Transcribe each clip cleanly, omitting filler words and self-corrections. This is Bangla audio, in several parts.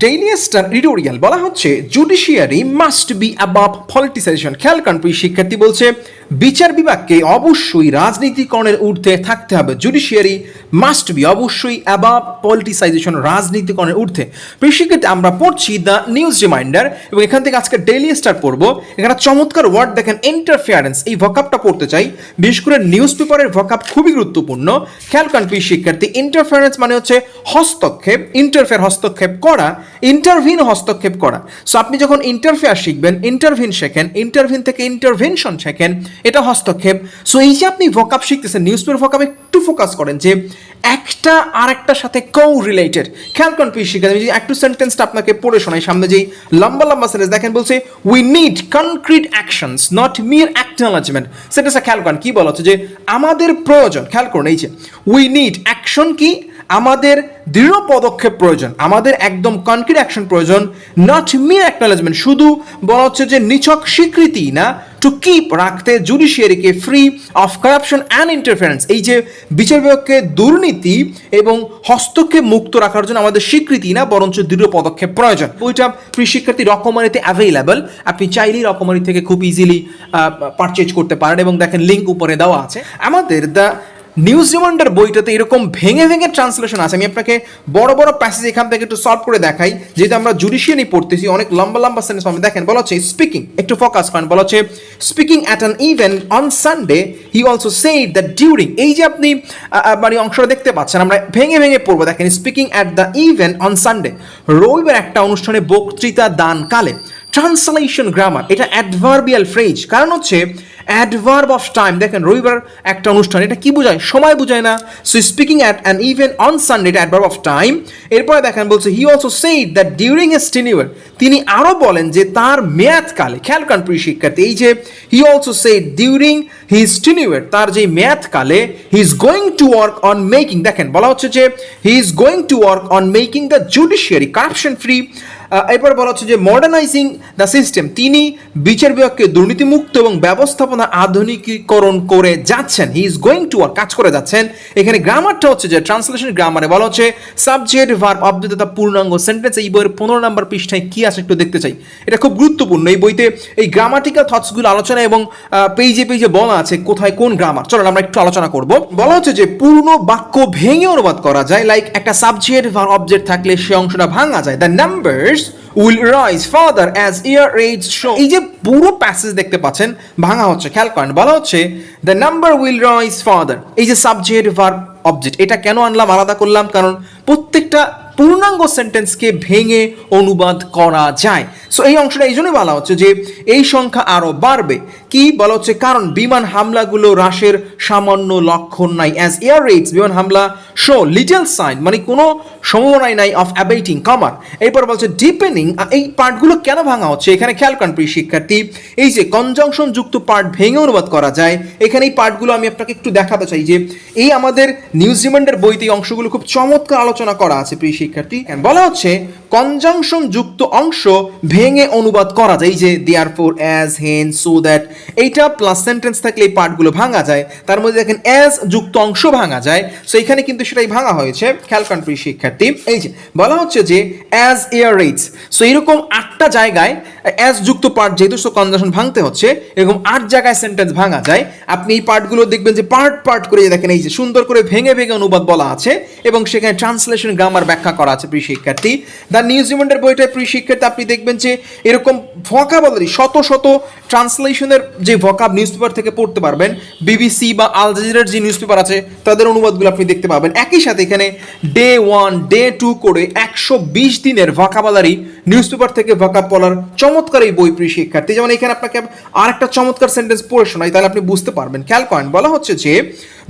ডেইলি স্টার এডিটোরিয়াল বলা হচ্ছে judiciary must be above politicisation. খেয়াল করেন প্রিয় শিক্ষার্থী, বলছে বিচার বিভাগকে অবশ্যই রাজনীতিকরণের ঊর্ধ্বে থাকতে হবে। জুডিশিয়ারি মাস্ট বি অবশ্যই অ্যাবাভ পলিটিসাইজেশন, রাজনীতিকরণের ঊর্ধ্বে। প্রিয় শিক্ষার্থী, আমরা পড়ছি দ্য নিউজ রিমাইন্ডার এবং এখান থেকে আজকে ডেইলি স্টার পড়বো। এখানে চমৎকার ওয়ার্ড দেখেন, ইন্টারফেয়ারেন্স। এই ভকাবটা পড়তে চাই, বিশেষ করে নিউজ পেপারের ভকাব খুবই গুরুত্বপূর্ণ। খেয়াল করেন প্রিয় শিক্ষার্থী, ইন্টারফেয়ারেন্স মানে হচ্ছে হস্তক্ষেপ, ইন্টারফেয়ার হস্তক্ষেপ করা, ইন্টারভিন হস্তক্ষেপ করা। সো আপনি যখন ইন্টারফেয়ার শিখবেন, ইন্টারভিন শেখেন, ইন্টারভিন থেকে ইন্টারভেনশন শেখেন, এটা হস্তক্ষেপ। সো এই যে আপনি ভকাব শিখতেছেন, নিউজ পেপার ভকাব একটু ফোকাস করেন যে একটা আর একটার সাথে কো রিলেটেড। খেয়াল করেন প্রিয় শিক্ষার্থী, আমি একটু সেন্টেন্সটা আপনাকে পড়ে শোনাই। সামনে যেই লম্বা লম্বা সেন্টেন্স দেখেন, বলছে we need concrete actions not মিয়ার অ্যাকনলেজমেন্ট। সেন্টেন্সটা খেয়াল করেন কি বলা হচ্ছে, যে আমাদের প্রয়োজন। খেয়াল করুন এই যে উই নিড অ্যাকশন, কি আমাদের দৃঢ় পদক্ষেপ প্রয়োজন, আমাদের একদম কনক্রিট অ্যাকশন প্রয়োজন। নট মিয়ার অ্যাকনলেজমেন্ট, শুধু বলা হচ্ছে যে নিছক স্বীকৃতি না, টু কিপ রাখতে জুডিশিয়ারিকে free of corruption and interference. এই যে বিচার বিভাগকে দুর্নীতি এবং হস্তক্ষেপ মুক্ত রাখার জন্য আমাদের স্বীকৃতি না, বরঞ্চ দৃঢ় পদক্ষেপ প্রয়োজন। বইটা প্রিয় শিক্ষার্থী রকমারিতে অ্যাভেলেবল, আপনি চাইলেই রকমারি থেকে খুব ইজিলি পারচেজ করতে পারেন এবং দেখেন লিঙ্ক উপরে দেওয়া আছে। আমাদের দ্য নিউজ রিমাইন্ডার বইটাতে এরকম ভেঙে ভেঙে ট্রান্সলেশন আছে। আমি আপনাকে বড় বড় প্যাসেজ এখান থেকে একটু সলভ করে দেখাই, যেহেতু আমরা জুডিশিয়ারি পড়তেছি, অনেক লম্বা লম্বা সেন্টেন্স পাবেন। দেখেন বলা হচ্ছে স্পিকিং, একটু ফোকাস করেন, বলা হচ্ছে speaking at an event on Sunday he also said that during. এই যে আপনি মানে অংশটা দেখতে পাচ্ছেন, আমরা ভেঙে ভেঙে পড়বো। দেখেন speaking at the event on Sunday, রবিবার একটা অনুষ্ঠানে বক্তৃতা দান কালে। ট্রান্সলেশন গ্রামার, এটা অ্যাডভার্বিয়াল ফ্রেজ, কারণ হচ্ছে অ্যাডভার্ব অফ টাইম। দেখেন রবিবার একটা অনুষ্ঠান, এটা কি বোঝায়? সময় বোঝায় না। So speaking at an event on Sunday, এটা অ্যাডভার্ব অফ টাইম। এরপরে দেখেন বলছে হি also said that during his tenure, তিনি আরও বলেন যে তার মেয়াদকালে। খেয়াল করেন প্রিয় শিক্ষার্থী, এই যে he also said during his tenure, তার যে মেয়াদকালে, he is going to work on making. দেখেন বলা হচ্ছে যে he is going to work on making the judiciary corruption free. এরপর বলা হচ্ছে যে মডার্নাইজিং দ্য সিস্টেম, তিনি বিচার বিভাগকে দুর্নীতিমুক্ত এবং ব্যবস্থাপনা আধুনিকীকরণ করে যাচ্ছেন। হি ইজ গোয়িং টু ওয়ার্ক, কাজ করে যাচ্ছেন। এখানে গ্রামারটা হচ্ছে যে ট্রান্সলেশন গ্রামারে বলা হচ্ছে সাবজেক্ট ভার্ব অবজেক্ট তথা পূর্ণাঙ্গ সেন্টেন্স। এই বইয়ের 15 নম্বর পৃষ্ঠায় কি আছে একটু দেখতে চাই, এটা খুব গুরুত্বপূর্ণ। এই বইতে এই গ্রামাটিক্যাল থটসগুলো আলোচনা এবং পেজে পেজে বলা আছে কোথায় কোন গ্রামার। চলো আমরা একটু আলোচনা করব। বলা হচ্ছে যে পূর্ণ বাক্য ভেঙে অনুবাদ করা যায়, লাইক একটা সাবজেক্ট ভার্ব অবজেক্ট থাকলে সে অংশটা ভাঙা যায়। The numbers will rise further as year age show। এই যে পুরো প্যাসেজ দেখতে পাচ্ছেন ভাঙা হচ্ছে, খেয়াল করেন বলা হচ্ছে the number will rise further। এই যে সাবজেক্ট ভার্ব অবজেক্ট, এটা কেন আনলাম, আলাদা করলাম, কারণ প্রত্যেকটা পূর্ণাঙ্গ সেন্টেন্সকে ভেঙে অনুবাদ করা যায়। সো এই অংশটা এই জন্যই বলা হচ্ছে যে এই সংখ্যা আরো বাড়বে। কি বলা হচ্ছে? কারণ বিমান হামলাগুলো হ্রাসের সামান্য লক্ষণ নাই। অ্যাজ এয়ার রেটস, বিমান হামলা, শো লিটল সাইন, মানে কোনো সম্ভাবনাই নাই অফ অ্যাবেটিং, কমার। এরপর বলছে ডিপেন্ডিং। এই পার্টগুলো কেন ভাঙা হচ্ছে এখানে খেয়াল করেন প্রিয় শিক্ষার্থী, এই যে কনজাংশন যুক্ত পার্ট ভেঙে অনুবাদ করা যায়। এখানে এই পার্টগুলো আমি আপনাকে একটু দেখাতে চাই যে এই আমাদের নিউজ রিমাইন্ডার বইতে এই অংশগুলো খুব চমৎকার আলোচনা করা আছে প্রিয় শিক্ষার্থী। বলা হচ্ছে কনজাংশন যুক্ত অংশ ভেঙে অনুবাদ করা যায়, এই যে দেয়ারফর, অ্যাজ, হেন, সো দ্যাট, এইটা প্লাস সেন্টেন্স থাকলে এই পার্টগুলো ভাঙা যায়। তার মধ্যে দেখেন অ্যাজ যুক্ত অংশ ভাঙা যায়। সো এখানে কিন্তু সেটাই ভাঙা হয়েছে, খেয়াল করেন প্রিয় শিক্ষার্থী। এই যে বলা হচ্ছে যে অ্যাজ এয়ার রেটস, সো এরকম 8টা জায়গায় অ্যাজ যুক্ত পার্ট, যেহেতু সো কনজাংশন ভাঙতে হচ্ছে, এরকম 8 জায়গায় সেন্টেন্স ভাঙা যায়। আপনি এই পার্টগুলো দেখবেন যে পার্ট পার্ট করে দেখেন, এই যে সুন্দর করে ভেঙে ভেঙে অনুবাদ বলা আছে এবং সেখানে ট্রান্সলেশন গ্রামার ব্যাখ্যা করা আছে প্রিয় শিক্ষার্থী। দ্য নিউজ রিমাইন্ডার বইটায় প্রিয় শিক্ষার্থী আপনি দেখবেন যে এরকম ভোকাবুলারি শত শত ট্রান্সলেশনের যে ভোকাব নিউজ পেপার থেকে পড়তে পারবেন। বিবিসি বা আল জাজিরার যে নিউজ পেপার আছে তাদের অনুবাদগুলো আপনি দেখতে পাবেন। একই সাথে এখানে ডে 1, ডে 2 করে 120 দিনের ভোকাবুলারি নিউজ পেপার থেকে ভোকাব পড়ার চমৎকার এই বই প্রিয় শিক্ষার্থী। যেমন এখানে আপনাকে আর একটা চমৎকার সেন্টেন্স পড়ে শোনাই, তাহলে আপনি বুঝতে পারবেন। খেয়াল করেন বলা হচ্ছে যে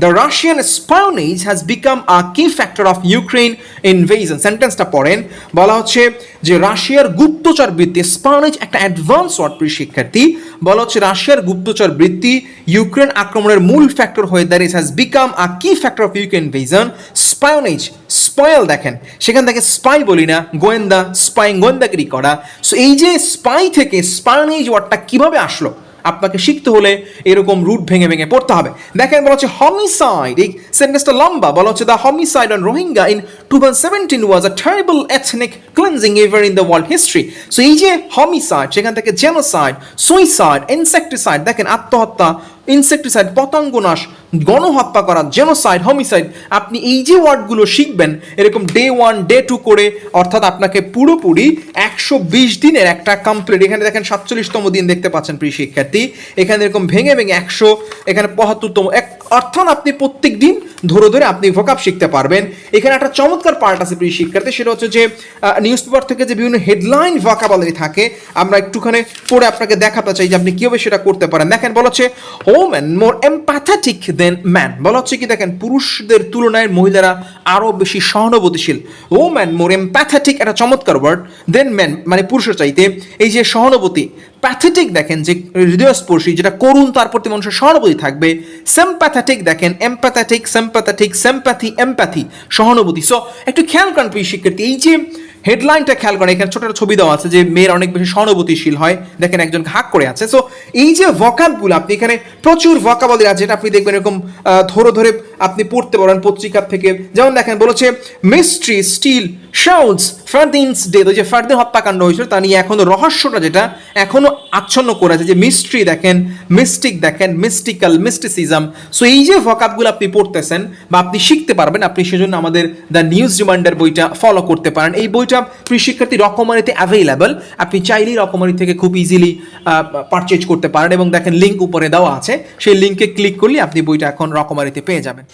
the Russian espionage has become a key factor of Ukraine invasion. সেন্টেন্সটা পড়েন, বলা হচ্ছে যে রাশিয়ার গুপ্তচর বৃত্তি, স্পায়োনেজ একটা অ্যাডভান্স ওয়ার্ড প্রিয় শিক্ষার্থী। বলা হচ্ছে রাশিয়ার গুপ্তচর বৃত্তি ইউক্রেন আক্রমণের মূল ফ্যাক্টর হয়ে দাঁড়িয়ে, has become a key factor of Ukraine invasion. Espionage, spoil, দেখেন সেখান থেকে স্পাই বলি না, গোয়েন্দা, স্পাইং, গোয়েন্দাগিরি করা। সো এই যে স্পাই থেকে স্পায়োনেজ ওয়ার্ডটা কিভাবে আসলো আপনাকে শিখতে হলে এরকম রুট ভেঙে ভেঙে পড়তে হবে। দেখেন বলা হচ্ছে homicide, এই সেন্টেন্সটা লম্বা, বলা হচ্ছে the homicide on Rohingya in 2017 was a terrible ethnic cleansing ever in the world history. So এই যে homicide, সেখান থেকে genocide, suicide, insecticide, দেখেন আত্মহত্যা, ইনসেক্টিসাইড পতঙ্গনাশ, গণহত্যা করা, জেনোসাইড, হোমিসাইড, আপনি এই যে ওয়ার্ডগুলো শিখবেন এরকম ডে 1 ডে 2 করে, অর্থাৎ আপনাকে পুরোপুরি 120 দিনের একটা কমপ্লিট, এখানে দেখেন 47তম দিন দেখতে পাচ্ছেন প্রিয় শিক্ষার্থী, এখানে এরকম ভেঙে ভেঙে 100, এখানে 75তম, অর্থাৎ আপনি প্রত্যেক দিন ধরে ধরে আপনি ভোকাব শিখতে পারবেন। এখানে একটা চমৎকার পার্ট আছে প্রিয় শিক্ষার্থী, সেটা হচ্ছে যে নিউজ পেপার থেকে যে বিভিন্ন হেডলাইন ভোকাবুলারি থাকে, আমরা একটুখানি পড়ে আপনাকে দেখাতে চাই যে আপনি কিভাবে সেটা করতে পারেন। দেখেন বলা হচ্ছে women more empathetic than men, বলা হচ্ছে কি দেখেন পুরুষদের তুলনায় মহিলারা আরো বেশি সহানুভূতিশীল। women more empathetic একটা চমৎকার ওয়ার্ড, than men মানে পুরুষের চাইতে, এই যে সহানুভূতি, প্যাথেটিক দেখেন যে হৃদয়স্পর্শী, যেটা করুণ, তার প্রতি মানুষের সহানুভূতি থাকবে। সিম্প্যাথেটিক দেখেন এমপ্যাথেটিক, সিম্প্যাথেটিক, সিম্প্যাথি, এমপ্যাথি, সহানুভূতি। সো একটু খেয়াল করেন প্রিয় শিক্ষার্থী, এই যে হেডলাইনটা খেয়াল করেন, এখানে ছোট একটা ছবি দেওয়া আছে যে মেয়ের অনেক বেশি সহানুভূতিশীল হয়, দেখেন একজন হাক করে আছে। সো এই যে ভোকাবগুলো, আপনি এখানে প্রচুর ভোকাবুলারি আছে, যেটা আপনি দেখবেন এরকম ধরে ধরে আপনি পড়তে পারেন পত্রিকা থেকে। যেমন দেখেন বলেছে মিস্ট্রি স্টিল শাউলস ফারদিনস ডে, যে ফারদিন হত্যাকাণ্ড হয়েছিল তা নিয়ে এখনো রহস্যটা যেটা এখনো আচ্ছন্ন করে আছে, যে মিস্ট্রি দেখেন, মিস্টিক দেখেন, মিস্টিক্যাল, মিস্টিসিজম। সো এই যে ভোকাবগুলো আপনি পড়তেছেন বা আপনি শিখতে পারবেন, আপনি সেজন্য আমাদের দ্য নিউজ রিমাইন্ডার বইটা ফলো করতে পারেন। এই বইটা প্রিয় শিক্ষার্থী রকমারিতে অ্যাভেলেবল, আপনি চাইলেই রকমারি থেকে খুব ইজিলি পারচেজ করতে পারেন, এবং দেখেন লিঙ্ক উপরে দেওয়া আছে, সেই লিঙ্কে ক্লিক করলে আপনি বইটা এখন রকমারিতে পেয়ে যাবেন।